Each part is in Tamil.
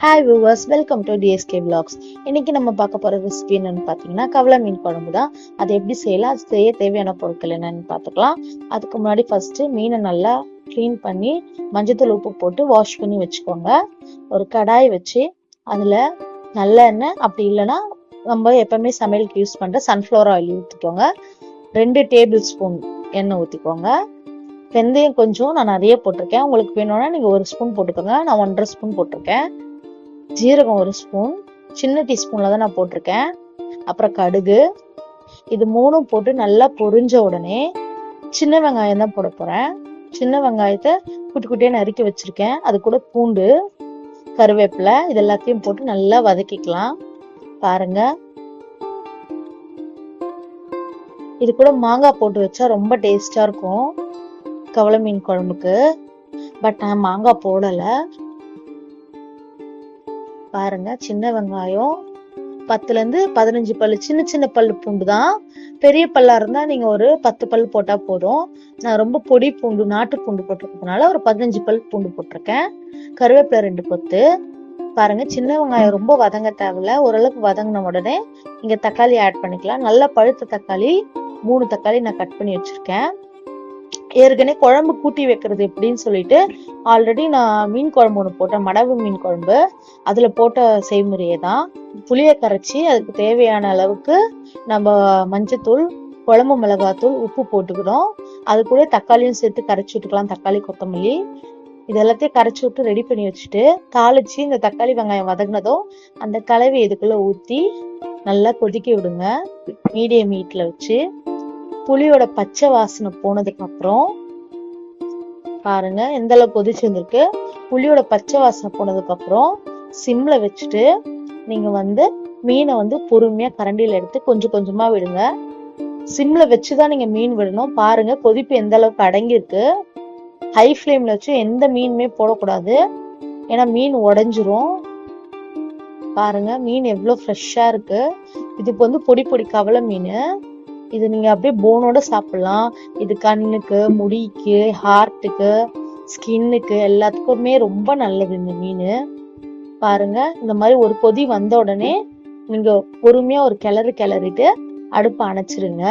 Hi viewers, welcome to TSK vlogs. இன்னைக்கு நம்ம பார்க்க போற ரெசிபி என்னன்னு பார்த்தீங்கன்னா கவலை மீன் குழம்பு தான். அது எப்படி செய்யலாம், அது செய்ய தேவையான பொருட்கள் என்னன்னு பார்த்துக்கலாம். அதுக்கு முன்னாடி ஃபர்ஸ்ட் மீனை நல்லா க்ளீன் பண்ணி மஞ்சத்தூள் உப்பு போட்டு வாஷ் பண்ணி வச்சுக்கோங்க. ஒரு கடாய் வச்சு அதுல நல்லெண்ணெய், அப்படி இல்லைன்னா நம்ம எப்பவுமே சமையலுக்கு யூஸ் பண்ற சன்ஃப்ளவர் ஆயில் ஊற்றிக்கோங்க. 2 டேபிள் ஸ்பூன் எண்ணெய் ஊற்றிக்கோங்க. வெந்தயம் கொஞ்சம் நான் நிறைய போட்டிருக்கேன், உங்களுக்கு வேணும்னா நீங்க 1 ஸ்பூன் போட்டுக்கோங்க. நான் 1.5 ஸ்பூன் போட்டிருக்கேன். ஜீரகம் 1 ஸ்பூன், சின்ன டீஸ்பூன்ல தான் நான் போட்டிருக்கேன். அப்புறம் கடுகு, இது 3 போட்டு நல்லா பொரிஞ்ச உடனே சின்ன வெங்காயம் தான் போட போறேன். சின்ன வெங்காயத்தை குட்டி குட்டியா நறுக்கி வச்சிருக்கேன். அது கூட பூண்டு, கருவேப்பிலை, இது எல்லாத்தையும் போட்டு நல்லா வதக்கிக்கலாம். பாருங்க, இது கூட மாங்காய் போட்டு வச்சா ரொம்ப டேஸ்டா இருக்கும் கவலை மீன் குழம்புக்கு. பட் நான் மாங்காய் போடல. பாருங்க, சின்ன வெங்காயம் 10ல இருந்து 15 பல்லு, சின்ன சின்ன பல்லு பூண்டு தான். பெரிய பல்லா இருந்தா நீங்க ஒரு 10 பல் போட்டா போதும். நான் ரொம்ப பொடி பூண்டு, நாட்டு பூண்டு போட்டிருக்கிறதுனால ஒரு 15 பல் பூண்டு போட்டிருக்கேன். கருவேப்பிலை 2 கொத்து. பாருங்க, சின்ன வெங்காயம் ரொம்ப வதங்க தேவையில்ல. ஓரளவுக்கு வதங்கின உடனே நீங்க தக்காளி ஆட் பண்ணிக்கலாம். நல்லா பழுத்த தக்காளி 3 தக்காளி நான் கட் பண்ணி வச்சிருக்கேன். ஏற்கனவே குழம்பு கூட்டி வைக்கிறது எப்படின்னு சொல்லிட்டு ஆல்ரெடி நான் மீன் குழம்பு ஒன்று போட்டேன், மடவு மீன் குழம்பு. அதுல போட்ட செய்முறையே தான். புளியை கரைச்சி அதுக்கு தேவையான அளவுக்கு நம்ம மஞ்சத்தூள், குழம்பு மிளகாத்தூள், உப்பு போட்டுக்கிறோம். அது கூட தக்காளியும் சேர்த்து கரைச்சி விட்டுக்கலாம். தக்காளி, கொத்தமல்லி இது எல்லாத்தையும் கரைச்சி விட்டு ரெடி பண்ணி வச்சுட்டு தாளிச்சு இந்த தக்காளி வெங்காயம் வதங்கினதும் அந்த கலவை இதுக்குள்ள ஊத்தி நல்லா கொதிக்க விடுங்க, மீடியம் ஹீட்ல வச்சு. புளியோட பச்சை வாசனை போனதுக்கு அப்புறம் பாருங்க எந்த அளவுக்கு கொதிச்சு வந்திருக்கு. புளியோட பச்சை வாசனை போனதுக்கு அப்புறம் சிம்ல வச்சுட்டு நீங்க மீனை பொறுமையா கரண்டியில எடுத்து கொஞ்சம் கொஞ்சமா விடுங்க. சிம்ல வச்சுதான் நீங்க மீன் விடணும். பாருங்க கொதிப்பு எந்த அளவுக்கு அடங்கி இருக்கு. ஹை ஃபிளேம்ல வச்சு எந்த மீனுமே போடக்கூடாது, ஏன்னா மீன் உடைஞ்சிரும். பாருங்க மீன் எவ்வளவு ஃப்ரெஷ்ஷா இருக்கு. இதுக்கு பொடி பொடி கவலை மீன். இது நீங்க அப்படியே போனோட சாப்பிடலாம். இது கண்ணுக்கு, முடிக்கு, ஹார்ட்டுக்கு, ஸ்கின்னுக்கு எல்லாத்துக்குமே ரொம்ப நல்லது இந்த மீன். பாருங்க, இந்த மாதிரி ஒரு கொதி வந்த உடனே நீங்க பொறுமையா ஒரு கிளறிட்டு அடுப்பை அணைச்சிருங்க.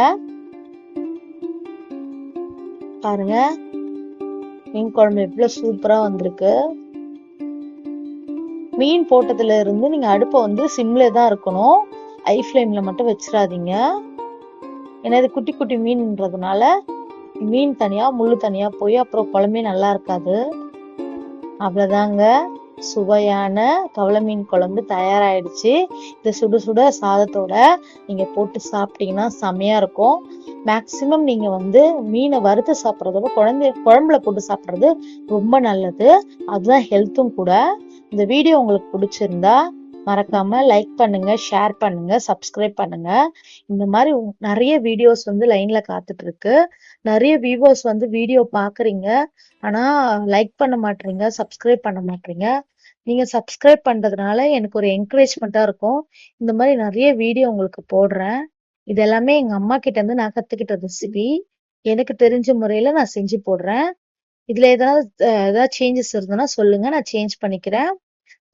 பாருங்க மீன் குழம்பு எவ்வளவு சூப்பரா வந்திருக்கு. மீன் போட்டதுல இருந்து நீங்க அடுப்பை சிம்ல தான் இருக்கணும், ஹை ஃபிளேம்ல மட்டும் வச்சிடாதீங்க. ஏன்னா இது குட்டி குட்டி மீன்ன்றதுனால மீன் தனியா முள்ளு தனியா போய் அப்புறம் குழம்பே நல்லா இருக்காது. அவ்வளவுதாங்க, சுவையான கவலை மீன் குழம்பு தயாராயிடுச்சு. இதை சுட சுட சாதத்தோட நீங்க போட்டு சாப்பிட்டீங்கன்னா செமையா இருக்கும். மேக்சிமம் நீங்க மீனை வறுத்து சாப்பிட்றதோட குழம்புல போட்டு சாப்பிட்றது ரொம்ப நல்லது. அதுதான் ஹெல்த்தும் கூட. இந்த வீடியோ உங்களுக்கு பிடிச்சிருந்தா மறக்காம லைக் பண்ணுங்க, ஷேர் பண்ணுங்க, சப்ஸ்கிரைப் பண்ணுங்க. இந்த மாதிரி நிறைய வீடியோஸ் லைன்ல காத்துட்டு இருக்கு. நிறைய வியூவர்ஸ் வீடியோ பாக்குறீங்க, ஆனா லைக் பண்ண மாட்டீங்க, சப்ஸ்கிரைப் பண்ண மாட்டீங்க. நீங்க சப்ஸ்கிரைப் பண்றதுனால எனக்கு ஒரு என்கரேஜ்மெண்டா இருக்கும். இந்த மாதிரி நிறைய வீடியோ உங்களுக்கு போடுறேன். இது எல்லாமே எங்க அம்மா கிட்ட இருந்து நான் கத்துக்கிட்ட ரெசிபி. எனக்கு தெரிஞ்ச முறையில நான் செஞ்சு போடுறேன். இதுல ஏதாவது சேஞ்சஸ் இருந்ததுன்னா சொல்லுங்க, நான் சேஞ்ச் பண்ணிக்கிறேன்.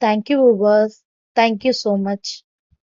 Thank you viewers. Thank you so much.